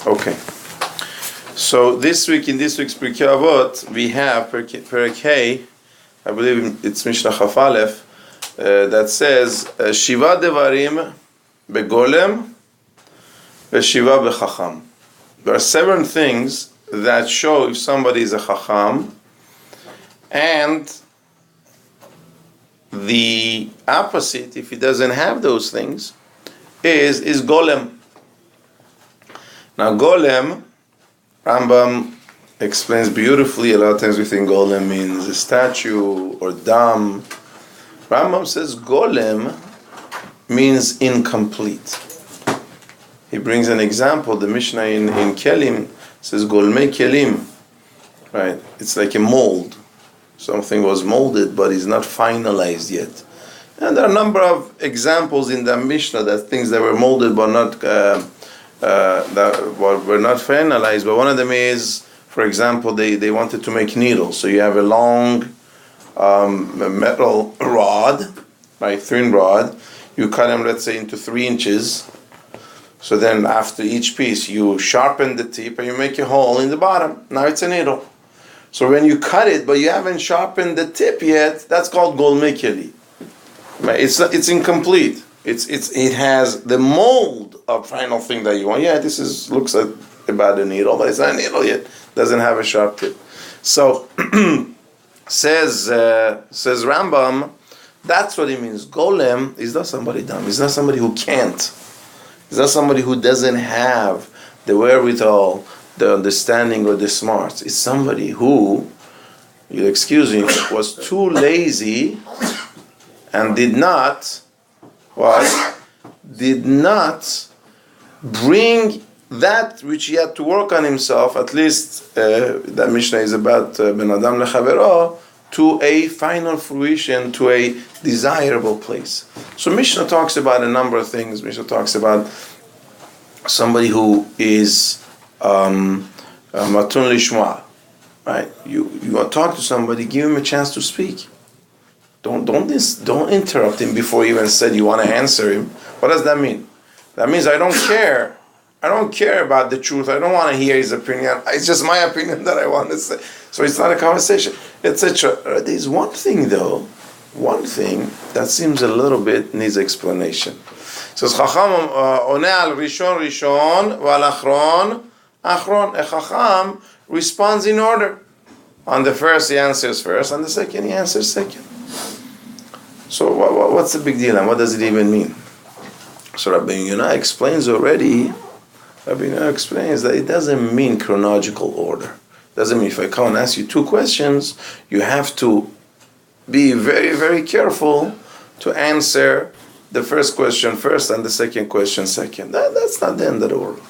Okay. So this week, in this week's Pirke Avoth, we have Pirke, I believe it's Mishnah Chaf Aleph, that says, Shiva devarim begolem, v'shiva bechacham. There are 7 things that show if somebody is a chacham, and the opposite, if he doesn't have those things, is golem. Now golem, Rambam explains beautifully. A lot of times we think golem means a statue or dam. Rambam says golem means incomplete. He brings an example. The Mishnah in Kelim says golmei kelim. Right? It's like a mold. Something was molded, but is not finalized yet. And there are a number of examples in the Mishnah that things that were molded but not that were not finalized. But one of them is, for example, they wanted to make needles. So you have a long metal rod, right, thin rod. You cut them, let's say, into 3 inches. So then after each piece, you sharpen the tip and you make a hole in the bottom. Now it's a needle. So when you cut it, but you haven't sharpened the tip yet, that's called golmei keli. It's incomplete. It has the mold of final thing that you want. Yeah, looks like about a needle, but it's not a needle yet. Doesn't have a sharp tip. So says Rambam, that's what it means. Golem is not somebody dumb. It's not somebody who can't. It's not somebody who doesn't have the wherewithal, the understanding, or the smarts. It's somebody who, you'll excuse me, was too lazy and did not bring that which he had to work on himself, at least that Mishnah is about Ben Adam Lechavero, to a final fruition, to a desirable place. So Mishnah talks about a number of things. Mishnah talks about somebody who is matun lishma, right? You want to talk to somebody, give him a chance to speak. Don't interrupt him before you even said you want to answer him. What does that mean? That means I don't care. I don't care about the truth. I don't want to hear his opinion. It's just my opinion that I want to say. So it's not a conversation, etc. There's one thing though, that seems a little bit needs explanation. It says Chacham oneh al rishon v'al achron achron. A Chacham responds in order. On the first he answers first, on the second he answers second. So what's the big deal and what does it even mean? So Rabbi Yonah explains already. Rabbi Yonah explains that it doesn't mean chronological order. It doesn't mean if I come and ask you 2 questions, you have to be very, very careful to answer the first question first and the second question second. That's not the end of the world.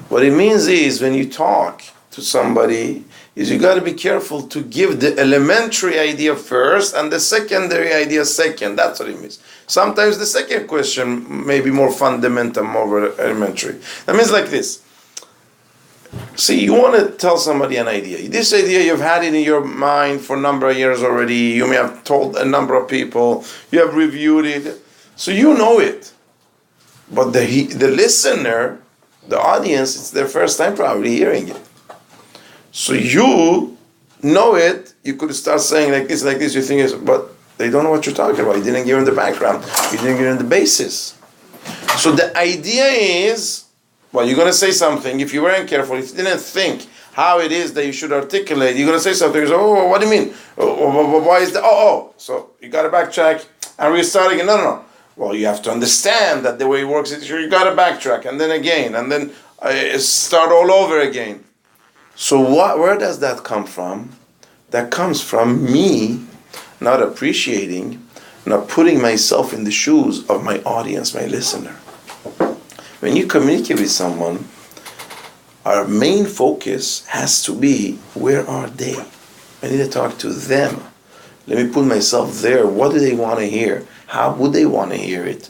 What it means is when you talk to somebody, is you got to be careful to give the elementary idea first and the secondary idea second. That's what it means. Sometimes the second question may be more fundamental, more elementary. That means like this. See, you want to tell somebody an idea. This idea, you've had it in your mind for a number of years already. You may have told a number of people. You have reviewed it. So you know it. But the listener, the audience, it's their first time probably hearing it. So you know it, you could start saying like this, you think, but they don't know what you're talking about. You didn't give them the background. You didn't give them the basis. So the idea is, well, you're going to say something. If you weren't careful, if you didn't think how it is that you should articulate, you're going to say something. You say, what do you mean? Why is that? So you got to backtrack and restart again. No. Well, you have to understand that the way it works is you got to backtrack and then again, and then start all over again. So where does that come from? That comes from me not appreciating, not putting myself in the shoes of my audience, my listener. When you communicate with someone, our main focus has to be, where are they? I need to talk to them. Let me put myself there. What do they want to hear? How would they want to hear it?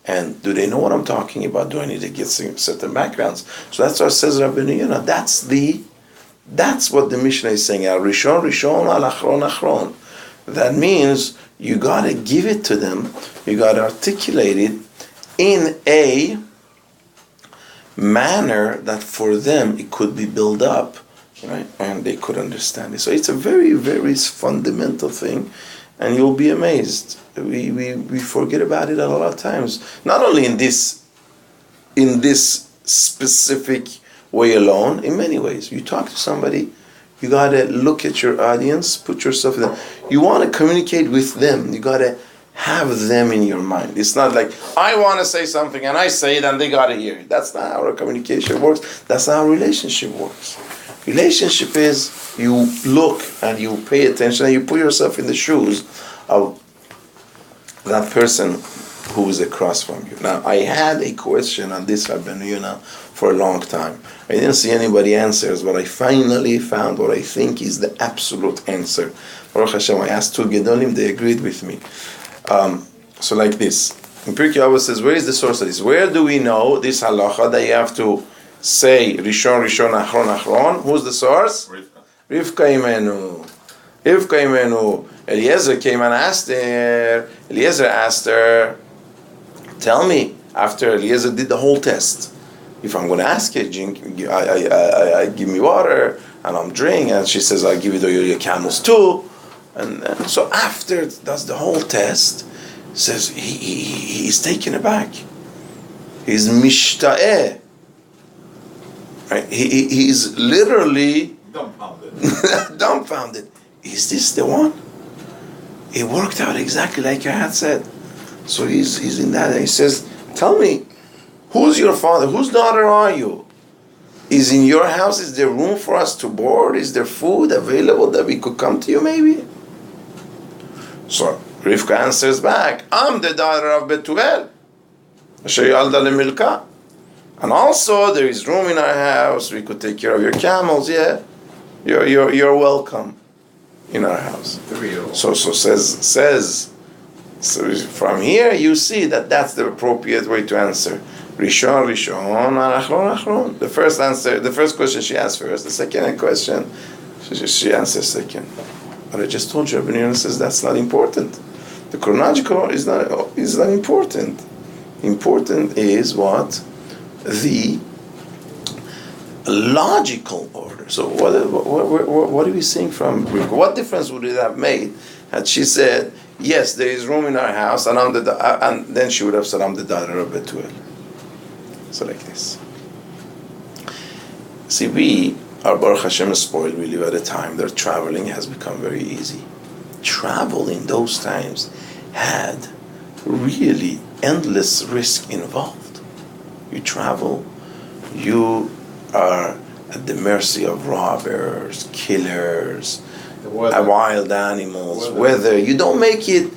And do they know what I'm talking about? Do I need to get certain backgrounds? So that's what says Rabbi Yonah. That's what the Mishnah is saying. Al rishon al achron achron. That means you got to give it to them. You got to articulate it in a manner that for them it could be built up, right? And they could understand it. So it's a very, very fundamental thing, and you'll be amazed. We forget about it a lot of times. Not only in this specific way alone, in many ways. You talk to somebody, you gotta look at your audience, put yourself in them. You want to communicate with them. You gotta have them in your mind. It's not like I want to say something and I say it and they gotta hear it. That's not how our communication works. That's not how relationship works. Relationship is you look and you pay attention and you put yourself in the shoes of that person who is across from you. Now, I had a question on this Rabbeinu Yonah for a long time. I didn't see anybody answers, but I finally found what I think is the absolute answer. Baruch Hashem, I asked two Gedolim, they agreed with me. So like this. In Pirke Avoth says, where is the source of this? Where do we know this halacha that you have to say Rishon, Rishon, Achron, Achron? Who's the source? Rivka Imenu. Rivka Imenu. Eliezer came and asked her. Eliezer asked her, tell me, after Eliezer did the whole test, if I'm going to ask you, I give me water, and I'm drinking, and she says, I'll give you your camels too. And so after it does the whole test, says he's taken aback. He's mishta'eh. Right? He's literally dumbfounded. Is this the one? It worked out exactly like I had said. So he's in that, and he says, tell me, who's your father? Whose daughter are you? Is in your house, is there room for us to board? Is there food available that we could come to you maybe? So Rivka answers back, I'm the daughter of Betuel. And also there is room in our house, we could take care of your camels, yeah. You're welcome in our house. So says so from here you see that that's the appropriate way to answer. Rishon, Rishon, Achron, Achron. The first question she asked first. The second question, she answers second. But I just told you, Rabbeinu Yonah says that's not important. The chronological is not important. Important is what? The logical order. So what are we seeing from Rivka? What difference would it have made had she said, yes, there is room in our house, and then she would have said, I'm the daughter of Betuel. So like this. See, we are Baruch Hashem spoiled. We live at a time that traveling has become very easy. Travel in those times had really endless risk involved. You travel, you are at the mercy of robbers, killers, wild animals, weather. You don't make it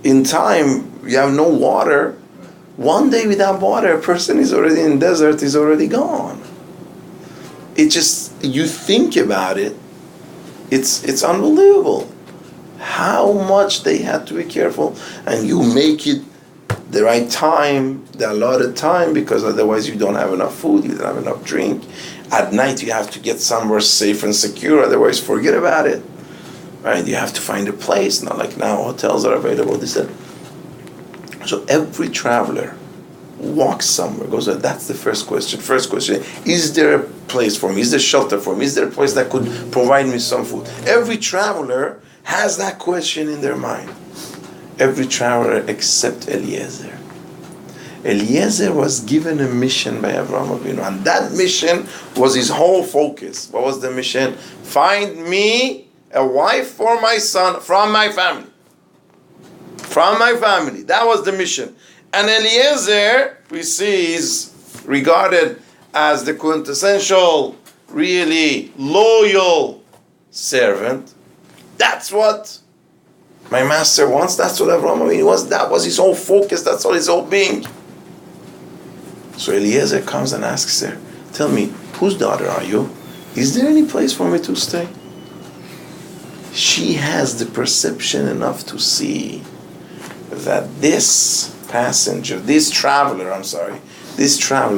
in time. You have no water. One day without water, a person is already in desert, is already gone. It just, you think about it, it's unbelievable how much they had to be careful, and you make it the right time, the allotted time, because otherwise you don't have enough food, you don't have enough drink. At night you have to get somewhere safe and secure, otherwise forget about it. Right? You have to find a place, not like now hotels are available. So every traveler walks somewhere, goes there. That's the first question. First question, is there a place for me? Is there shelter for me? Is there a place that could provide me some food? Every traveler has that question in their mind. Every traveler except Eliezer. Eliezer was given a mission by Avraham Avinu, and that mission was his whole focus. What was the mission? Find me a wife for my son from my family. From my family. That was the mission. And Eliezer, we see, is regarded as the quintessential, really loyal servant. That's what my master wants. That's what Avraham Avinu was. That was his whole focus. That's all his whole being. So Eliezer comes and asks her, tell me, whose daughter are you? Is there any place for me to stay? She has the perception enough to see that this traveler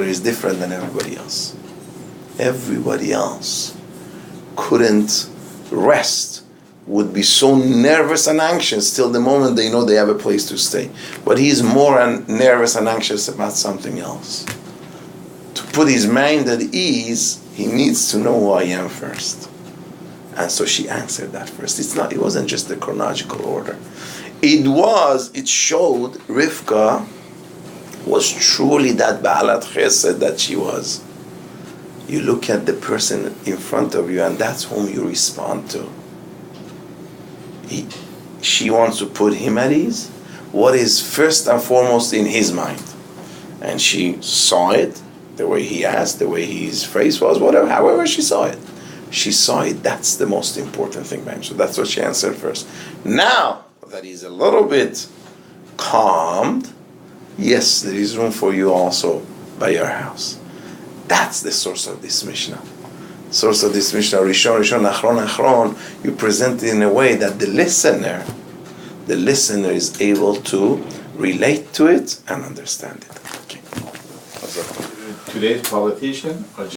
is different than everybody else. Everybody else couldn't rest would be so nervous and anxious till the moment they know they have a place to stay. But he's more nervous and anxious about something else. To put his mind at ease, he needs to know who I am first. And so she answered that first. It wasn't just the chronological order. It showed Rivka was truly that Ba'alat Chesed that she was. You look at the person in front of you and that's whom you respond to. She wants to put him at ease. What is first and foremost in his mind? And she saw it, the way he asked, the way his face was, whatever, however she saw it. She saw it, that's the most important thing, man. So that's what she answered first. Now that he's a little bit calmed, yes, there is room for you also by your house. That's the source of this Mishnah. Source of this Mishnah, Rishon, Achron, Achron, you present it in a way that the listener is able to relate to it and understand it. Okay. Today's politician or